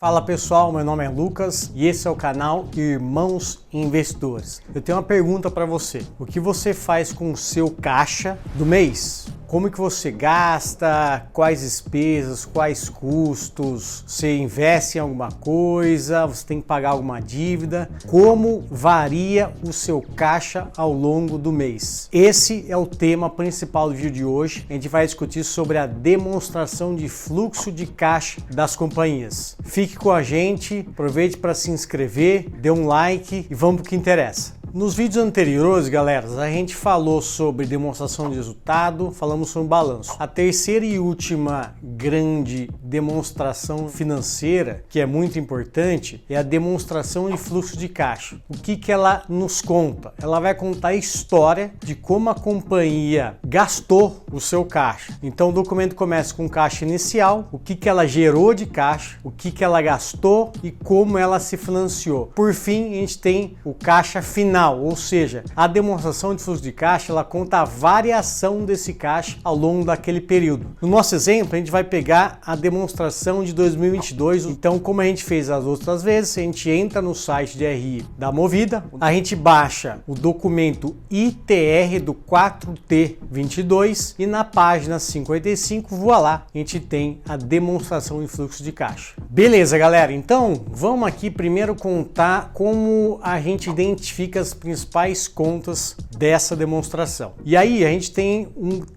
Fala pessoal, meu nome é Lucas e esse é o canal Irmãos Investidores. Eu tenho uma pergunta para você. O que você faz com o seu caixa do mês? Como que você gasta? Quais despesas? Quais custos? Você investe em alguma coisa? Você tem que pagar alguma dívida? Como varia o seu caixa ao longo do mês? Esse é o tema principal do vídeo de hoje. A gente vai discutir sobre a demonstração de fluxo de caixa das companhias. Fique com a gente, aproveite para se inscrever, dê um like e vamos para o que interessa. Nos vídeos anteriores, galera, a gente falou sobre demonstração de resultado, falamos sobre balanço. A terceira e última grande demonstração financeira, que é muito importante, é a demonstração de fluxo de caixa. O que ela nos conta? Ela vai contar a história de como a companhia gastou o seu caixa. Então o documento começa com caixa inicial, o que ela gerou de caixa, o que ela gastou e como ela se financiou. Por fim, a gente tem o caixa final. Ou seja, a demonstração de fluxo de caixa, ela conta a variação desse caixa ao longo daquele período. No nosso exemplo, a gente vai pegar a demonstração de 2022. Então, como a gente fez as outras vezes, a gente entra no site de RI da Movida, a gente baixa o documento ITR do 4T22 e na página 55, voa lá, a gente tem a demonstração de fluxo de caixa. Beleza, galera? Então, vamos aqui primeiro contar como a gente identifica as principais contas dessa demonstração. E aí a gente tem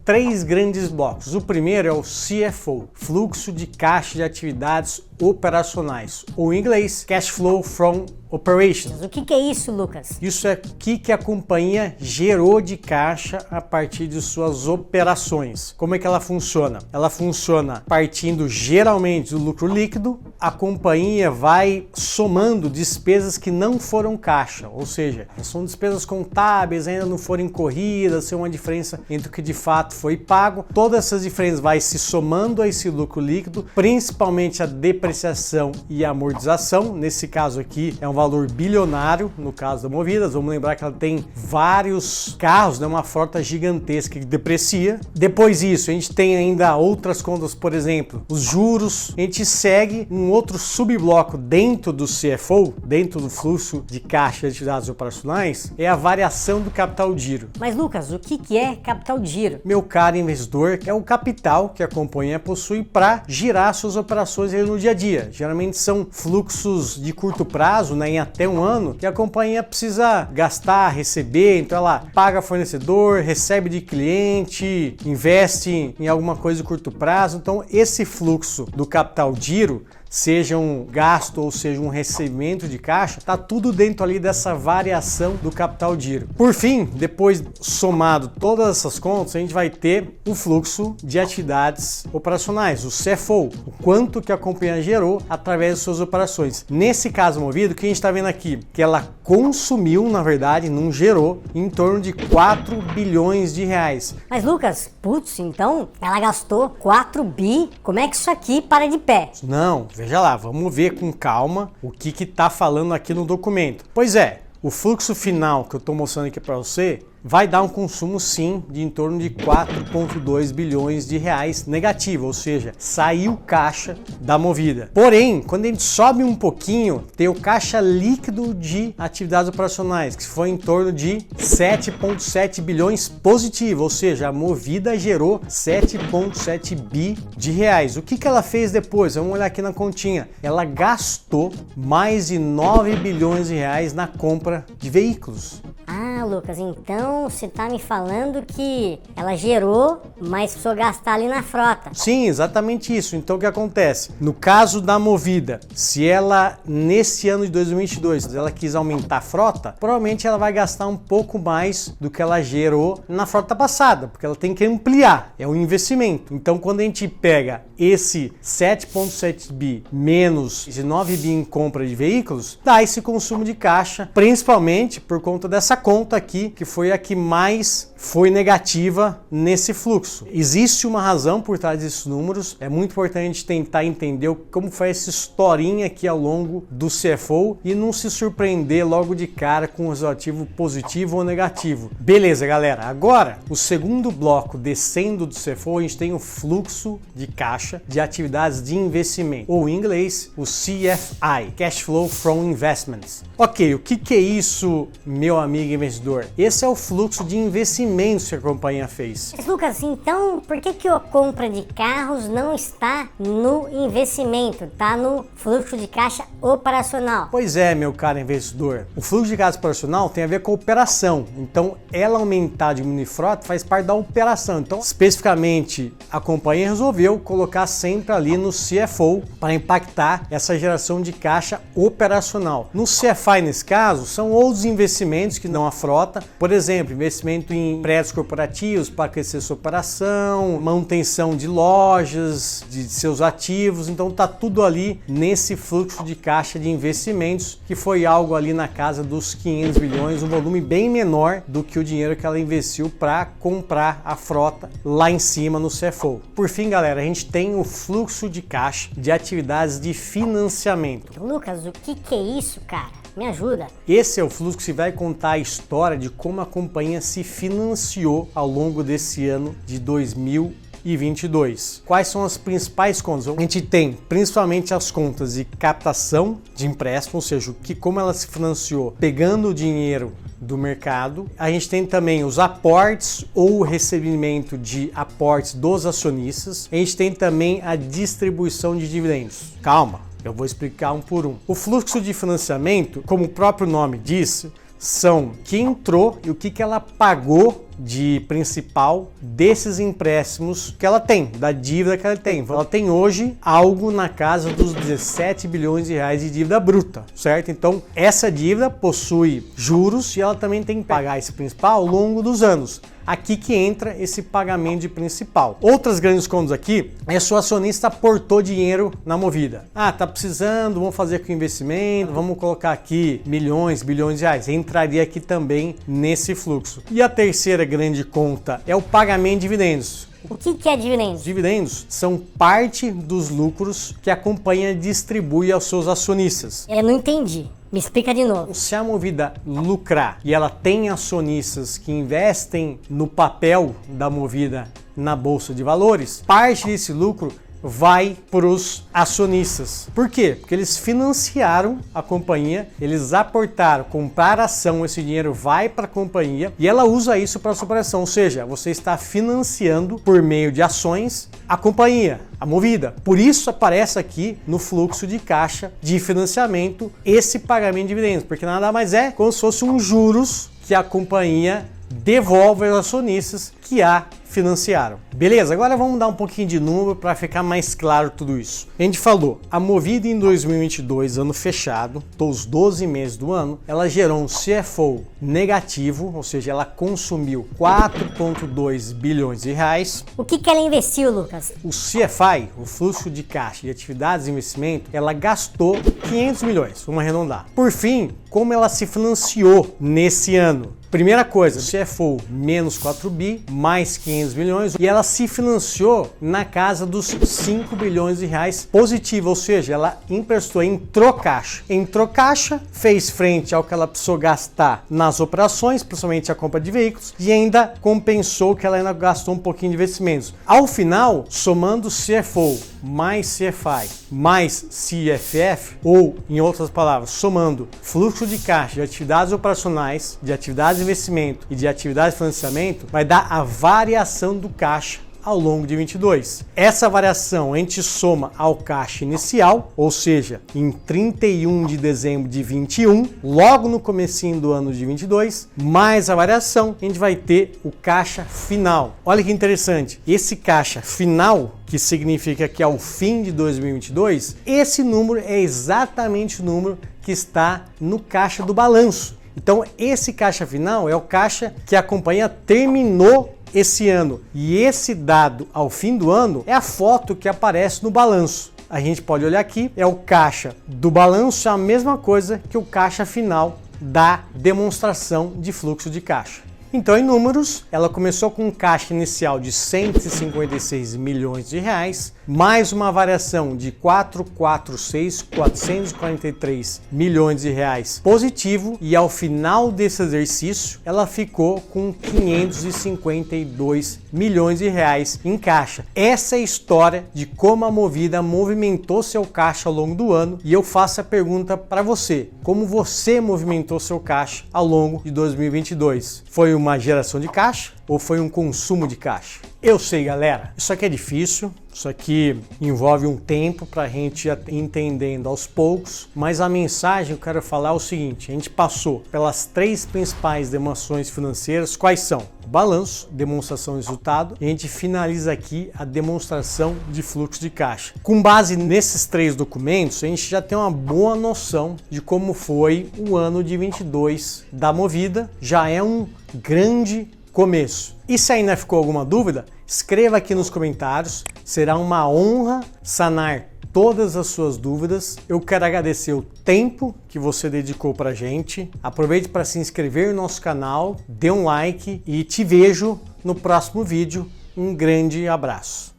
três grandes blocos. O primeiro é o CFO, fluxo de caixa de atividades operacionais, ou em inglês, Cash Flow from Operations. O que é isso, Lucas? Isso é o que a companhia gerou de caixa a partir de suas operações. Como é que ela funciona? Ela funciona partindo geralmente do lucro líquido. A companhia vai somando despesas que não foram caixa, ou seja, são despesas contábeis, ainda não foram incorridas, tem uma diferença entre o que de fato foi pago. Todas essas diferenças vai se somando a esse lucro líquido, principalmente a depreciação e amortização. Nesse caso aqui é um valor bilionário, no caso da Movidas. Vamos lembrar que ela tem vários carros, né, uma frota gigantesca que deprecia. Depois disso, a gente tem ainda outras contas, por exemplo, os juros. A gente segue um outro subbloco dentro do CFO, dentro do fluxo de caixa de atividades operacionais, é a variação do capital de giro. Mas Lucas, o que é capital de giro? Meu caro investidor, é o capital que a companhia possui para girar suas operações no dia a dia. Geralmente são fluxos de curto prazo, né, em até um ano, que a companhia precisa gastar, receber. Então ela paga fornecedor, recebe de cliente, investe em alguma coisa de curto prazo. Então esse fluxo do capital de giro, seja um gasto ou seja um recebimento de caixa, tá tudo dentro ali dessa variação do capital de giro. Por fim, depois somado todas essas contas, a gente vai ter o fluxo de atividades operacionais, o CFO, o quanto que a companhia gerou através de suas operações. Nesse caso Movido, o que a gente está vendo aqui? Que ela consumiu, na verdade, não gerou, em torno de 4 bilhões de reais. Mas Lucas, putz, então ela gastou 4 bi? Como é que isso aqui para de pé? Não, veja lá, vamos ver com calma o que está falando aqui no documento. Pois é, o fluxo final que eu estou mostrando aqui para você vai dar um consumo sim de em torno de 4,2 bilhões de reais negativo, ou seja, saiu caixa da Movida. Porém, quando a gente sobe um pouquinho, tem o caixa líquido de atividades operacionais, que foi em torno de 7,7 bilhões positivo, ou seja, a Movida gerou 7,7 bi de reais. O que ela fez depois? Vamos olhar aqui na continha. Ela gastou mais de 9 bilhões de reais na compra de veículos. Ah, Lucas, então você tá me falando que ela gerou, mas precisou gastar ali na frota. Sim, exatamente isso. Então o que acontece? No caso da Movida, se ela nesse ano de 2022 ela quis aumentar a frota, provavelmente ela vai gastar um pouco mais do que ela gerou na frota passada, porque ela tem que ampliar, é um investimento. Então quando a gente pega esse 7,7 bi menos esse 9 bi em compra de veículos, dá esse consumo de caixa, principalmente por conta dessa conta aqui que foi a que mais foi negativa nesse fluxo. Existe uma razão por trás desses números, é muito importante tentar entender como foi essa historinha aqui ao longo do CFO e não se surpreender logo de cara com um resultado positivo ou negativo. Beleza, galera, agora o segundo bloco descendo do CFO, a gente tem o fluxo de caixa de atividades de investimento, ou em inglês, o CFI, Cash Flow from Investments. Ok, o que é isso, meu amigo investidor? Esse é o fluxo de investimentos que a companhia fez. Mas, Lucas, então por que a compra de carros não está no investimento, está no fluxo de caixa operacional? Pois é, meu caro investidor. O fluxo de caixa operacional tem a ver com a operação. Então, ela aumentar, diminuir frota faz parte da operação. Então, especificamente, a companhia resolveu colocar sempre ali no CFO para impactar essa geração de caixa operacional. No CFI, nesse caso, são outros investimentos que não a frota. Por exemplo, investimento em prédios corporativos para crescer sua operação, manutenção de lojas, de seus ativos. Então tá tudo ali nesse fluxo de caixa de investimentos, que foi algo ali na casa dos 500 bilhões, um volume bem menor do que o dinheiro que ela investiu para comprar a frota lá em cima no CFO. Por fim, galera, a gente tem o fluxo de caixa de atividades de financiamento. Lucas, o que é isso, cara? Me ajuda. Esse é o fluxo que vai contar a história de como a companhia se financiou ao longo desse ano de 2022. Quais são as principais contas? A gente tem principalmente as contas de captação de empréstimo, ou seja, como ela se financiou pegando o dinheiro do mercado. A gente tem também os aportes ou o recebimento de aportes dos acionistas. A gente tem também a distribuição de dividendos. Calma, eu vou explicar um por um. O fluxo de financiamento, como o próprio nome diz, são o que entrou e o que ela pagou de principal desses empréstimos que ela tem, da dívida que ela tem. Ela tem hoje algo na casa dos 17 bilhões de reais de dívida bruta, certo? Então, essa dívida possui juros e ela também tem que pagar esse principal ao longo dos anos. Aqui que entra esse pagamento de principal. Outras grandes contas aqui é se o acionista aportou dinheiro na Movida. Ah, tá precisando, vamos fazer aqui um investimento, vamos colocar aqui milhões, bilhões de reais. Entraria aqui também nesse fluxo. E a terceira grande conta é o pagamento de dividendos. O que é dividendos? Dividendos são parte dos lucros que a companhia distribui aos seus acionistas. Eu não entendi. Me explica de novo. Se a Movida lucrar e ela tem acionistas que investem no papel da Movida na Bolsa de Valores, parte desse lucro vai para os acionistas. Por quê? Porque eles financiaram a companhia, eles aportaram, compraram ação, esse dinheiro vai para a companhia e ela usa isso para a sua operação. Ou seja, você está financiando por meio de ações a companhia, a Movida. Por isso aparece aqui no fluxo de caixa de financiamento esse pagamento de dividendos, porque nada mais é como se fosse um juros que a companhia devolve aos acionistas que a financiaram. Beleza, agora vamos dar um pouquinho de número para ficar mais claro tudo isso. A gente falou, a Movida em 2022, ano fechado, os 12 meses do ano, ela gerou um CFO negativo, ou seja, ela consumiu 4,2 bilhões de reais. O que ela investiu, Lucas? O CFI, o fluxo de caixa de atividades de investimento, ela gastou 500 milhões, vamos arredondar. Por fim, como ela se financiou nesse ano? Primeira coisa, CFO menos 4 bi, mais 500 milhões, e ela se financiou na casa dos 5 bilhões de reais positivo, ou seja, ela emprestou, entrou caixa, fez frente ao que ela precisou gastar nas operações, principalmente a compra de veículos, e ainda compensou que ela ainda gastou um pouquinho de investimentos. Ao final, somando CFO mais CFI mais CFF, ou em outras palavras, somando fluxo de caixa de atividades operacionais, de atividades de investimento e de atividades de financiamento, vai dar a variação do caixa ao longo de 22. Essa variação a gente soma ao caixa inicial, ou seja, em 31 de dezembro de 21, logo no comecinho do ano de 22, mais a variação, a gente vai ter o caixa final. Olha que interessante, esse caixa final, que significa que ao fim de 2022, esse número é exatamente o número que está no caixa do balanço. Então, esse caixa final é o caixa que a companhia terminou esse ano. E esse dado ao fim do ano é a foto que aparece no balanço. A gente pode olhar aqui, é o caixa do balanço, é a mesma coisa que o caixa final da demonstração de fluxo de caixa. Então, em números, ela começou com um caixa inicial de 156 milhões de reais, mais uma variação de 443 milhões de reais positivo, e ao final desse exercício, ela ficou com 552 milhões de reais em caixa. Essa é a história de como a Movida movimentou seu caixa ao longo do ano, e eu faço a pergunta para você: como você movimentou seu caixa ao longo de 2022? Foi uma geração de caixa ou foi um consumo de caixa? Eu sei, galera, isso aqui é difícil, isso aqui envolve um tempo para a gente ir entendendo aos poucos, mas a mensagem que eu quero falar é o seguinte: a gente passou pelas 3 principais demonstrações financeiras. Quais são? Balanço, demonstração de resultado, e a gente finaliza aqui a demonstração de fluxo de caixa. Com base nesses 3 documentos, a gente já tem uma boa noção de como foi o ano de 22 da Movida. Já é um grande começo. E se ainda ficou alguma dúvida, escreva aqui nos comentários. Será uma honra sanar todas as suas dúvidas. Eu quero agradecer o tempo que você dedicou pra gente. Aproveite para se inscrever no nosso canal, dê um like e te vejo no próximo vídeo. Um grande abraço.